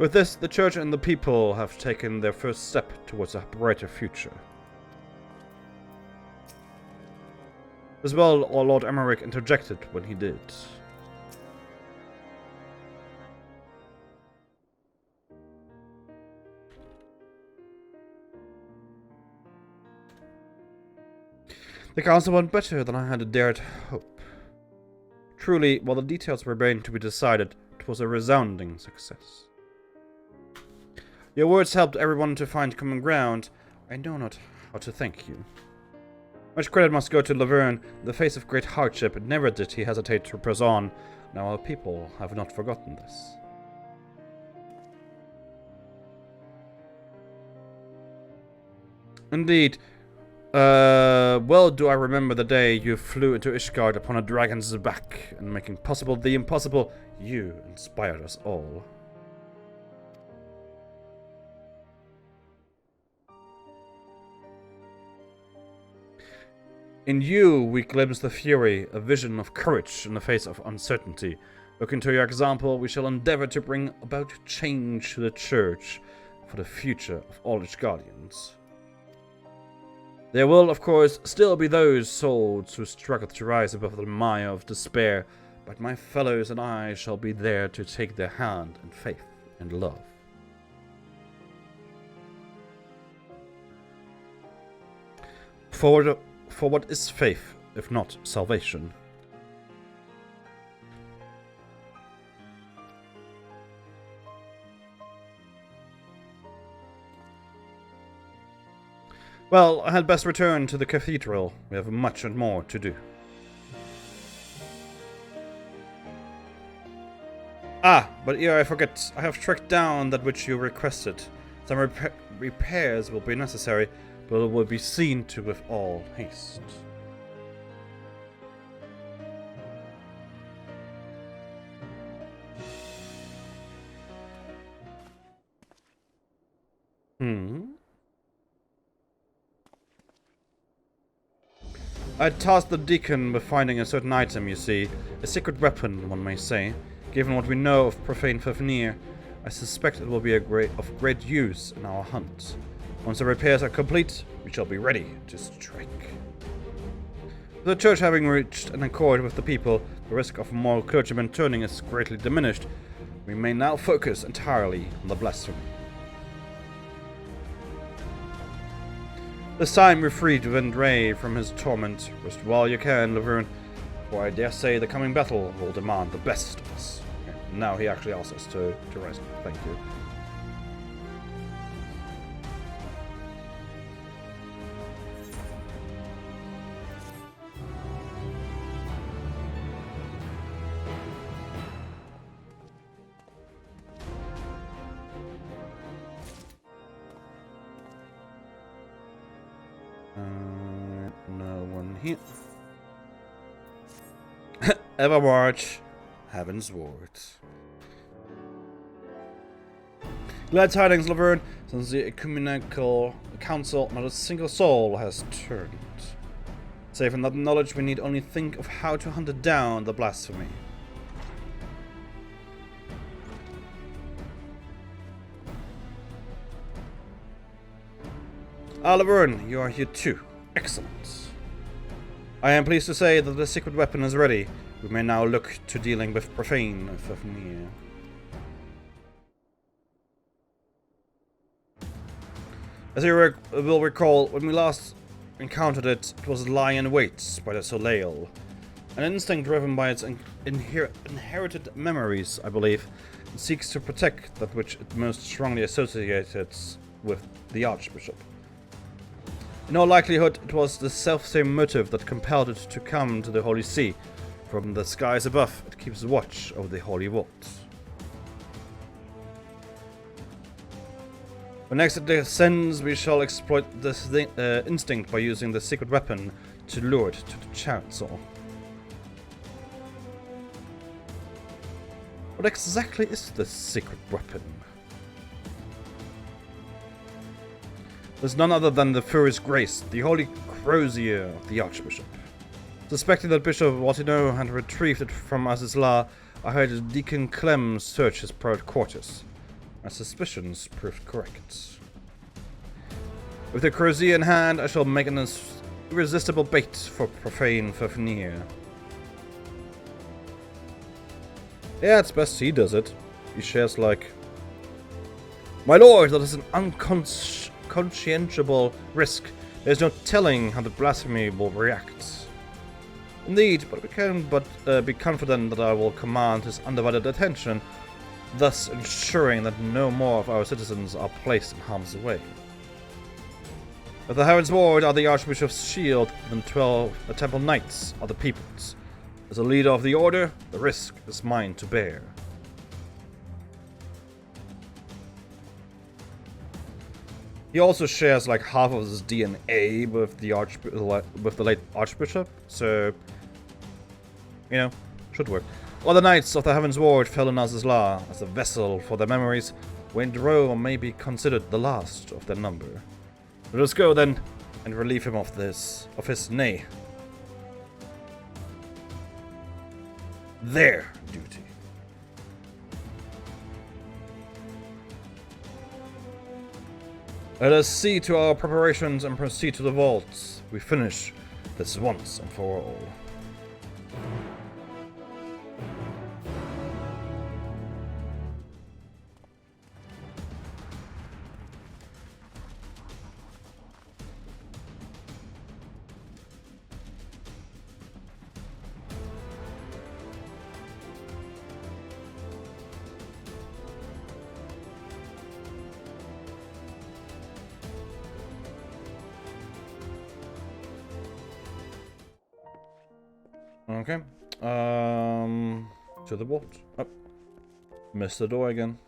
With this, the church and the people have taken their first step towards a brighter future. As well, our Lord Emmerich interjected when he did. The council went better than I had dared hope. Truly, while the details remained to be decided, it was a resounding success. Your words helped everyone to find common ground. I know not how to thank you. Much credit must go to Laverne. In the face of great hardship, never did he hesitate to press on. Now our people have not forgotten this. Indeed. Well do I remember the day you flew into Ishgard upon a dragon's back, and making possible the impossible, you inspired us all. In you we glimpse the fury, a vision of courage in the face of uncertainty. Looking to your example, we shall endeavor to bring about change to the church for the future of all its guardians. There will, of course, still be those souls who struggle to rise above the mire of despair, but my fellows and I shall be there to take their hand in faith and love. For what is faith, if not salvation? Well, I had best return to the cathedral. We have much and more to do. Ah, but ere I forget, I have tracked down that which you requested. Some repairs will be necessary, but it will be seen to with all haste. I tasked the deacon with finding a certain item, you see. A secret weapon, one may say. Given what we know of profane Fafnir, I suspect it will be of great use in our hunt. Once the repairs are complete, we shall be ready to strike. The church having reached an accord with the people, the risk of moral clergymen turning is greatly diminished. We may now focus entirely on the blasphemy. This time we freed Vendray from his torment. Rest while you can, Laverne, for I dare say the coming battle will demand the best of us. Okay, now he actually asks us to rest. Thank you. No one here. Ever march, Heaven's Ward. Glad tidings, Laverne. Since the Ecumenical Council, not a single soul has turned. Save in that knowledge, we need only think of how to hunt down the blasphemy. Ah, Laverne, you are here too. Excellent. I am pleased to say that the secret weapon is ready. We may now look to dealing with profane Fafnir. As you will recall, when we last encountered it, it was lying in wait by the Soleil. An instinct driven by its inherited memories, I believe, it seeks to protect that which it most strongly associates with the Archbishop. In all likelihood, it was the selfsame motive that compelled it to come to the Holy See. From the skies above, it keeps watch over the Holy Vaults. When next it descends, we shall exploit this instinct by using the secret weapon to lure it to the chancel. What exactly is this secret weapon? There's none other than the Furious Grace, the holy crozier of the Archbishop. Suspecting that Bishop Watino had retrieved it from Azizla, I heard Deacon Clem search his private quarters. My suspicions proved correct. With the crozier in hand, I shall make an irresistible bait for profane Fafnir. Yeah, it's best he does it. He shares like... My lord, that is an unconscientiable risk. There's no telling how the blasphemy will react. Indeed, but we can be confident that I will command his undivided attention, thus ensuring that no more of our citizens are placed in harm's way. If the Heaven's Ward are the Archbishop's shield, then 12 Temple Knights are the people's. As a leader of the Order, the risk is mine to bear. He also shares like half of his DNA with the late Archbishop, so you know, should work. All the Knights of the Heaven's Ward fell in Azizla as a vessel for their memories. Rome may be considered the last of their number. Let us go then and relieve him of his nay. Their duty. Let us see to our preparations and proceed to the vaults. We finish this once and for all. Okay. To the vault. Oh. Missed the door again.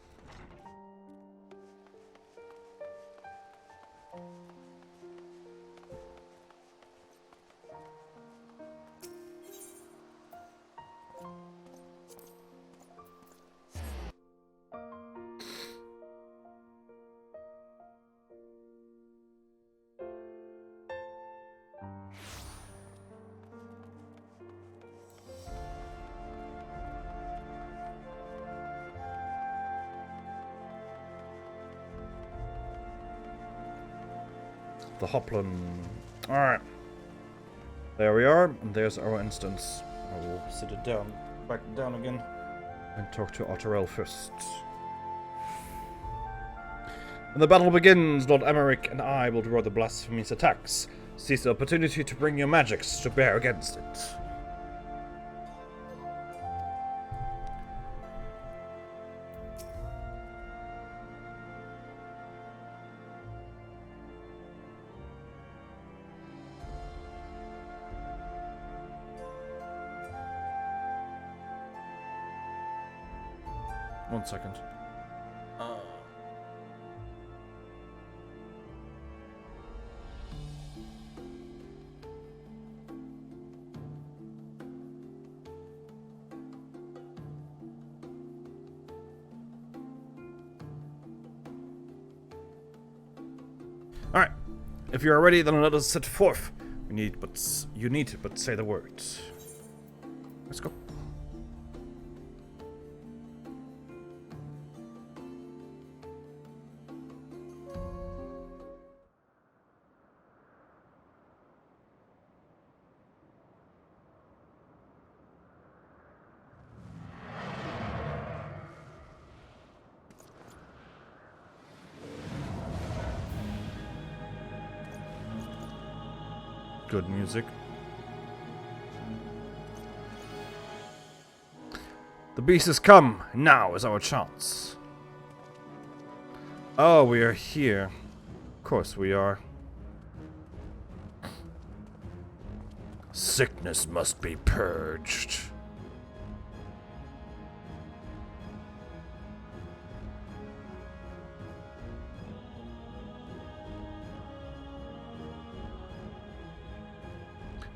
The Hoplin. Alright. There we are, and there's our instance. I will sit it down, back down again, and talk to Otterell first. When the battle begins, Lord Emmerich and I will draw the blasphemous attacks. Seize the opportunity to bring your magics to bear against it. One second. Alright. If you are ready, then let us set forth. You need but say the words. Let's go. Good music. The beast has come. Now is our chance. Oh, we are here. Of course we are. Sickness must be purged.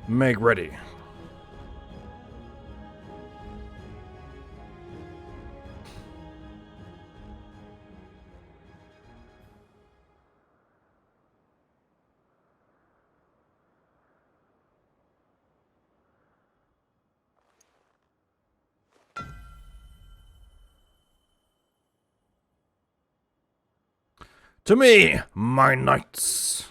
Make ready. To me, my knights.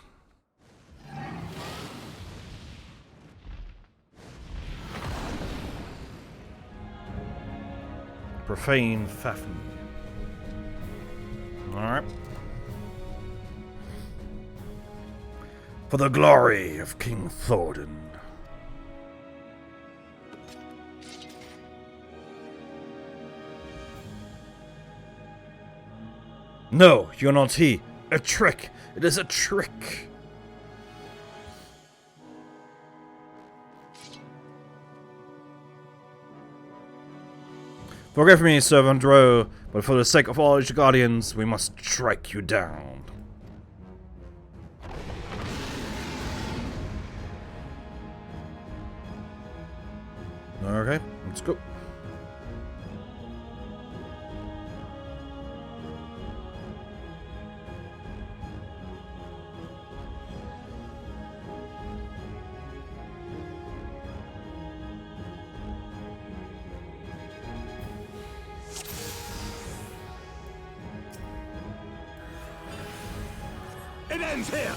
Profane Fafn. Alright. For the glory of King Thordan. No, you're not he. A trick. It is a trick. Forgive me, Servant Row, but for the sake of all your guardians, we must strike you down. Okay, let's go. It ends here!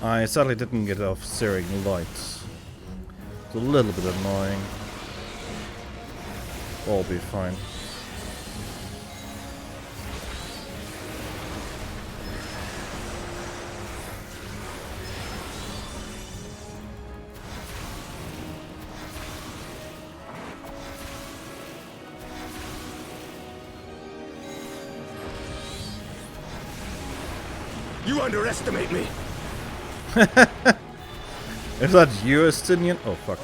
I sadly didn't get off searing lights. It's a little bit annoying. All be fine. You underestimate me! Is that you, Estinian? Oh, fuck.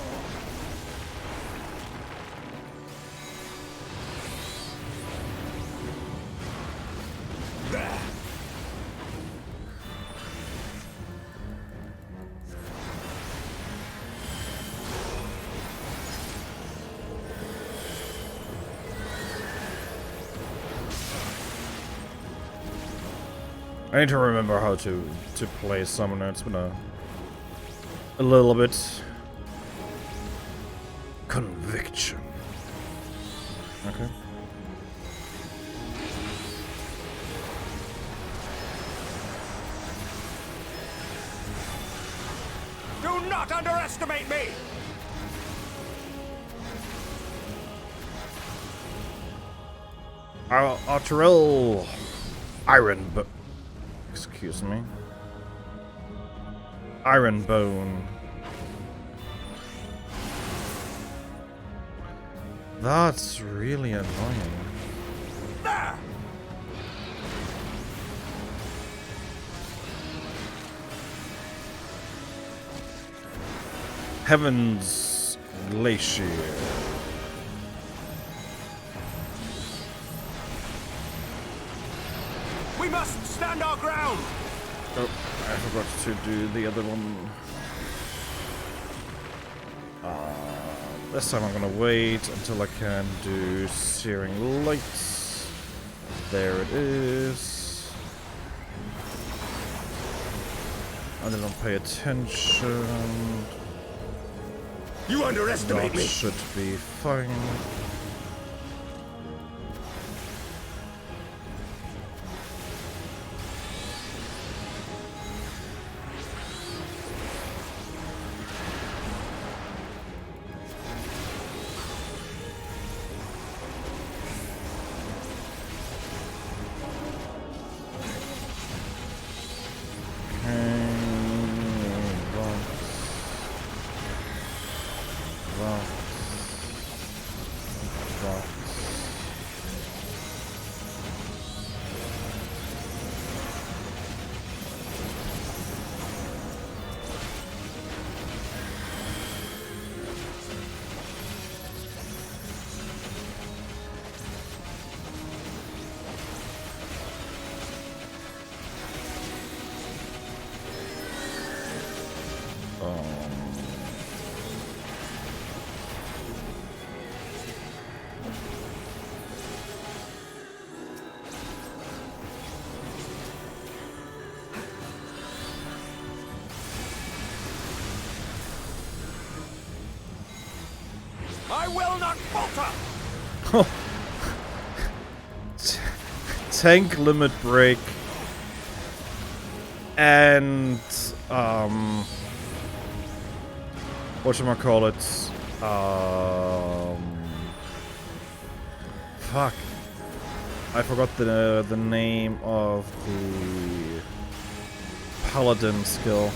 I need to remember how to play Summoner. It's been a little bit. Conviction. Okay. Do not underestimate me! Arturel Iron excuse me. Ironbone. That's really annoying. Ah! Heaven's Glacier. We must stand our ground! Oh, I forgot to do the other one. This time I'm gonna wait until I can do Searing Lights. There it is. And then don't pay attention. You underestimate That me! should be fine. will not falter! Tank limit break. And, whatchamacallit, fuck. I forgot the name of the paladin skill.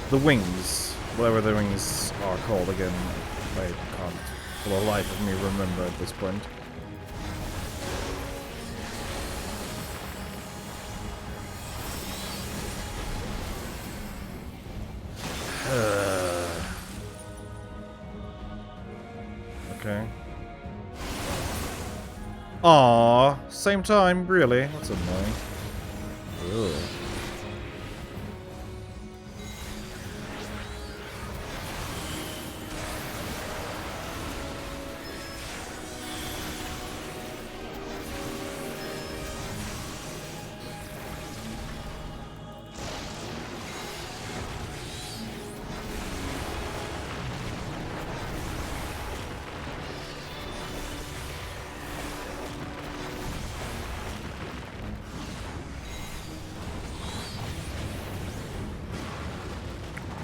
The wings. Whatever the wings are called again. I can't for the life of me remember at this point. Okay. Aww, same time, really? That's annoying. Ugh.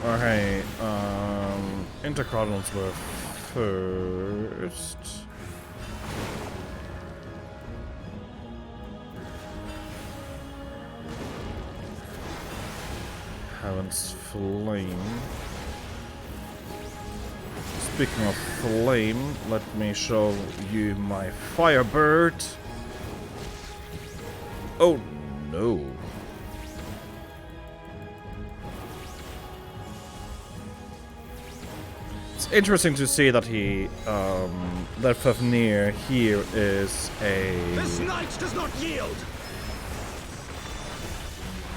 Alright, intercardinals were first. Heaven's Flame. Speaking of flame, let me show you my Firebird. Oh no. It's interesting to see that he, that Fafnir here is a... This knight does not yield!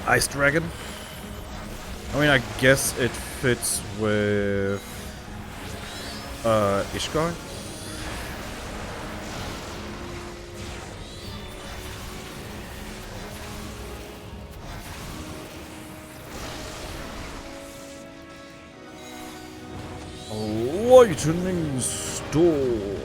Ice Dragon? I mean, I guess it fits with... Ishgard? Lightning Storm.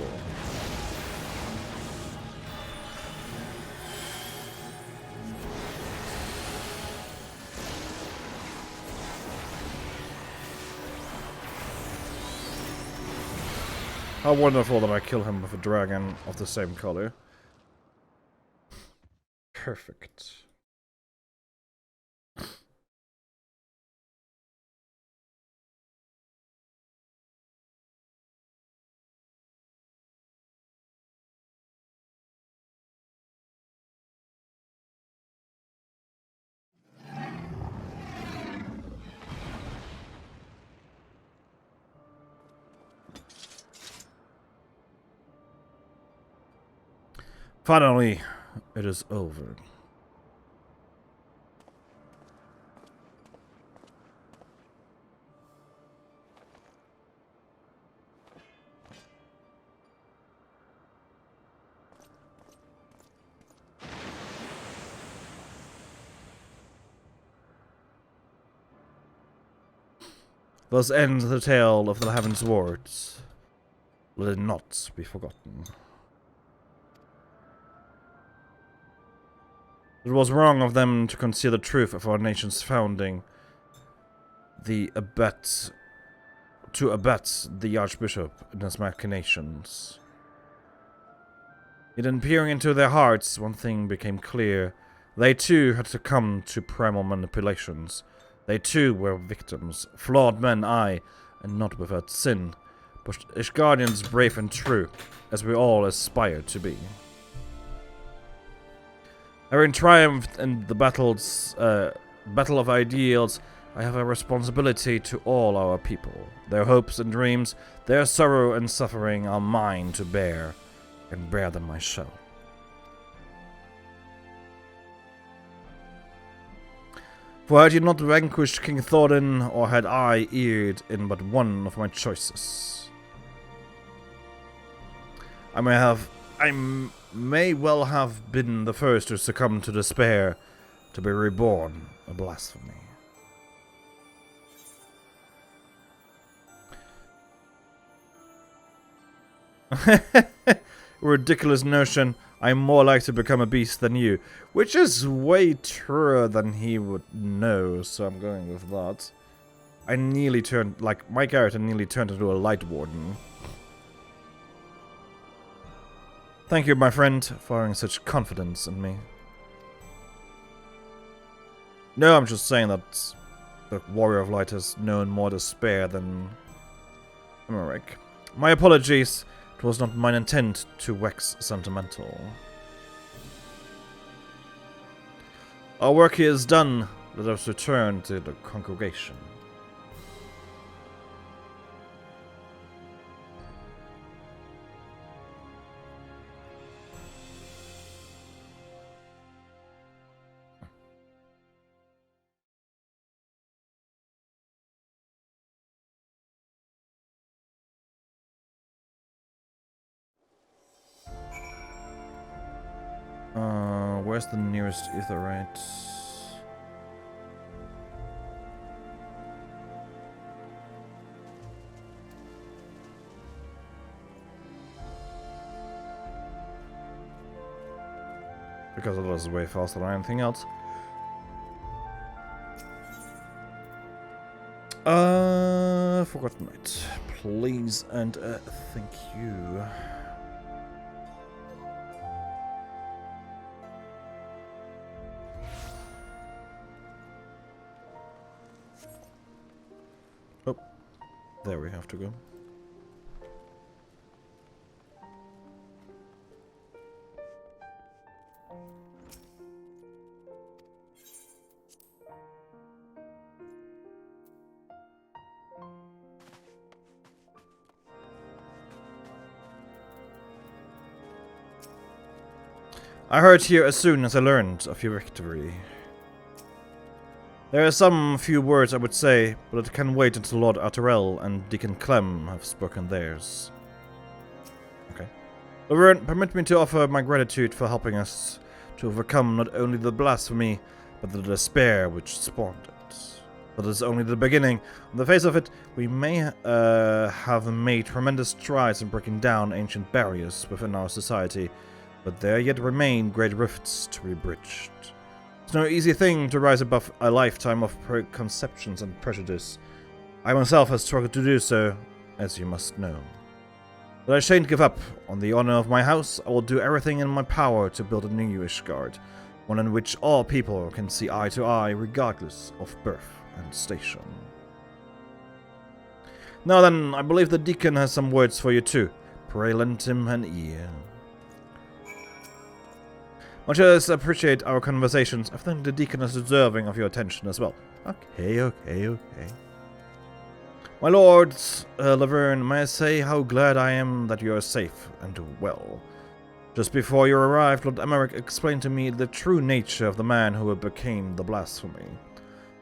How wonderful that I kill him with a dragon of the same color. Perfect. Finally, it is over. Thus ends the tale of the Heaven's Wards. Let it not be forgotten. It was wrong of them to conceal the truth of our nation's founding. To abet the Archbishop in his machinations. Yet in peering into their hearts, one thing became clear. They too had succumbed to primal manipulations. They too were victims, flawed men, aye, and not without sin, but Ishgardians brave and true, as we all aspire to be. Having triumphed in the battle of ideals, I have a responsibility to all our people. Their hopes and dreams, their sorrow and suffering are mine to bear, and bear them I shall. For had you not vanquished King Thorin, or had I erred in but one of my choices, I may well have been the first to succumb to despair, to be reborn a blasphemy. Ridiculous notion. I'm more likely to become a beast than you. Which is way truer than he would know, so I'm going with that. I nearly turned, like, my character nearly turned into a light warden. Thank you, my friend, for having such confidence in me. No, I'm just saying that the Warrior of Light has known more despair than Emmerich. My apologies. It was not mine intent to wax sentimental. Our work here is done. Let us return to the congregation. Where's the nearest etherite? Because it was way faster than anything else. Forgotten Knight. Please and thank you. Oh, there we have to go. I heard here as soon as I learned of your victory. There are some few words I would say, but it can wait until Lord Arterel and Deacon Clem have spoken theirs. Okay. Laverne, permit me to offer my gratitude for helping us to overcome not only the blasphemy, but the despair which spawned it. But it is only the beginning. On the face of it, we may have made tremendous strides in breaking down ancient barriers within our society, but there yet remain great rifts to be bridged. It's no easy thing to rise above a lifetime of preconceptions and prejudice. I myself have struggled to do so, as you must know. But I shan't give up. On the honor of my house, I will do everything in my power to build a new Ishgard, one in which all people can see eye to eye regardless of birth and station. Now then, I believe the Deacon has some words for you too. Pray lend him an ear. Much as I appreciate our conversations, I think the Deacon is deserving of your attention as well. Okay. My lords, Laverne, may I say how glad I am that you are safe and well. Just before you arrived, Lord Emmerich explained to me the true nature of the man who became the blasphemy.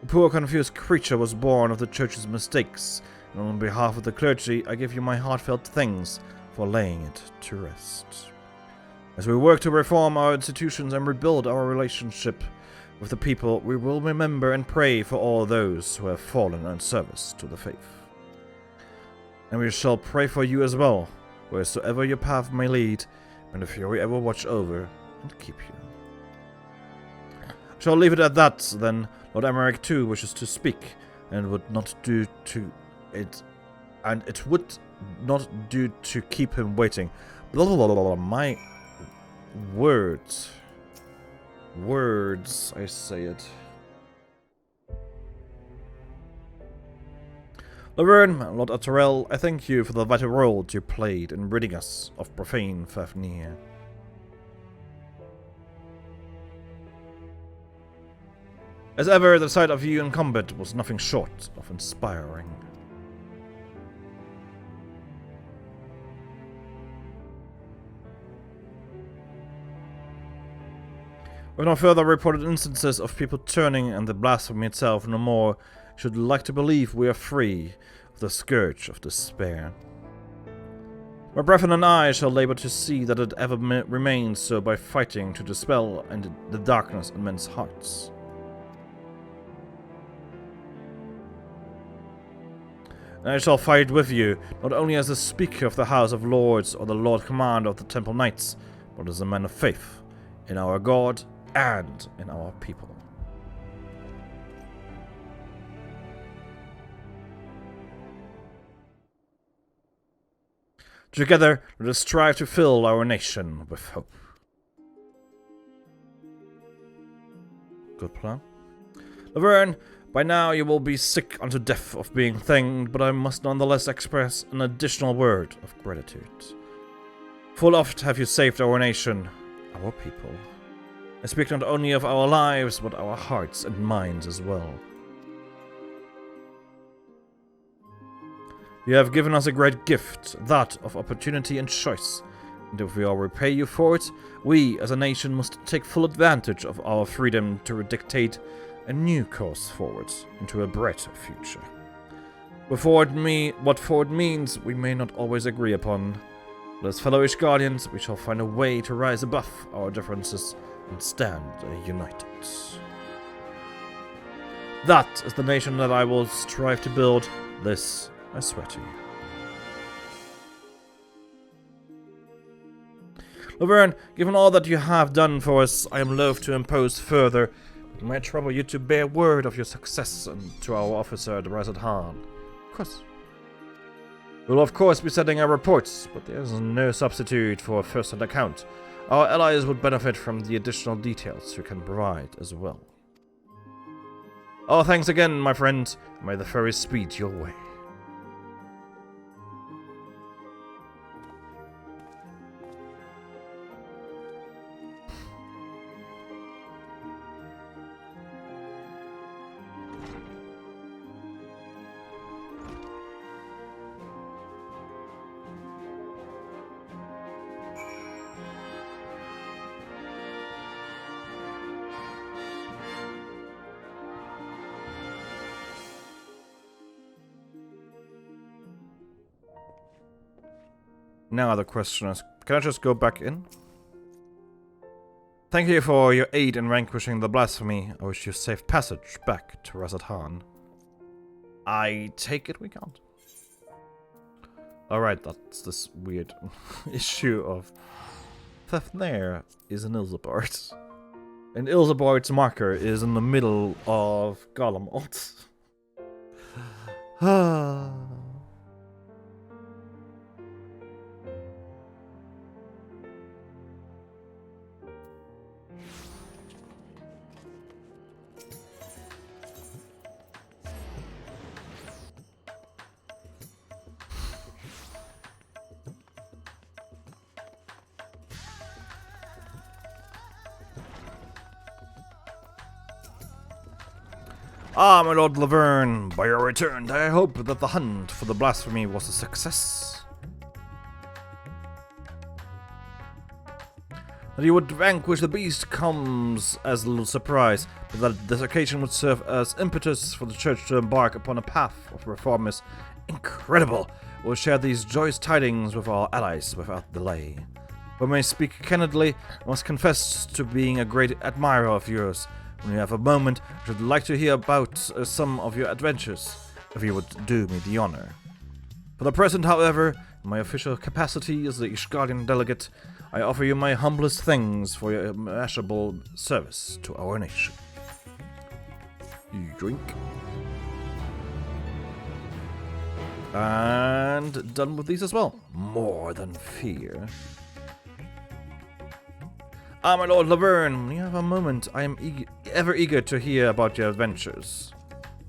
The poor confused creature was born of the Church's mistakes, and on behalf of the clergy, I give you my heartfelt thanks for laying it to rest. As we work to reform our institutions and rebuild our relationship with the people, we will remember and pray for all those who have fallen in service to the faith. And we shall pray for you as well, wheresoever your path may lead, and the Fury ever watch over and keep you. I shall leave it at that, then. Lord Emmerich too wishes to speak, and would not do to it, and it would not do to keep him waiting. My words, I say it. Laverne, Lord Arterel, I thank you for the vital role you played in ridding us of profane Fafnir. As ever, the sight of you in combat was nothing short of inspiring. With no further reported instances of people turning and the blasphemy itself no more, I should like to believe we are free of the scourge of despair. My brethren and I shall labor to see that it ever remains so by fighting to dispel the darkness in men's hearts. and I shall fight with you, not only as the Speaker of the House of Lords or the Lord Commander of the Temple Knights, but as a man of faith in our God and in our people. Together, let us strive to fill our nation with hope. Good plan. Laverne, by now you will be sick unto death of being thanked, but I must nonetheless express an additional word of gratitude. Full oft have you saved our nation, our people. I speak not only of our lives, but our hearts and minds as well. You have given us a great gift, that of opportunity and choice, and if we all repay you for it, we as a nation must take full advantage of our freedom to dictate a new course forward into a brighter future. What for it means, we may not always agree upon, but as fellowish guardians, we shall find a way to rise above our differences and stand united. That is the nation that I will strive to build, this I swear to you. Laverne, given all that you have done for us, I am loath to impose further. It might trouble you to bear word of your success and to our officer at Razad Han. Of course. We will of course be sending our reports, but there is no substitute for a first-hand account. Our allies would benefit from the additional details you can provide as well. Oh, thanks again, my friend. May the ferries speed your way. Now the question is, can I just go back in? Thank you for your aid in vanquishing the blasphemy. I wish you safe passage back to Razad Han. I take it we can't. Alright, that's this weird issue of Thefnair is in Ilzabard. And Ilzabard's marker is in the middle of Garlemald. Ah, my Lord Laverne, by your return, I hope that the hunt for the blasphemy was a success. That you would vanquish the beast comes as a little surprise, but that this occasion would serve as impetus for the Church to embark upon a path of reform is incredible. We'll share these joyous tidings with our allies without delay. If I may speak candidly, I must confess to being a great admirer of yours. When you have a moment, I should like to hear about some of your adventures, if you would do me the honor. For the present, however, in my official capacity as the Ishgardian delegate, I offer you my humblest thanks for your immeasurable service to our nation. You drink. And done with these as well. More than fear. Ah, my Lord Laverne, when you have a moment, I am ever eager to hear about your adventures.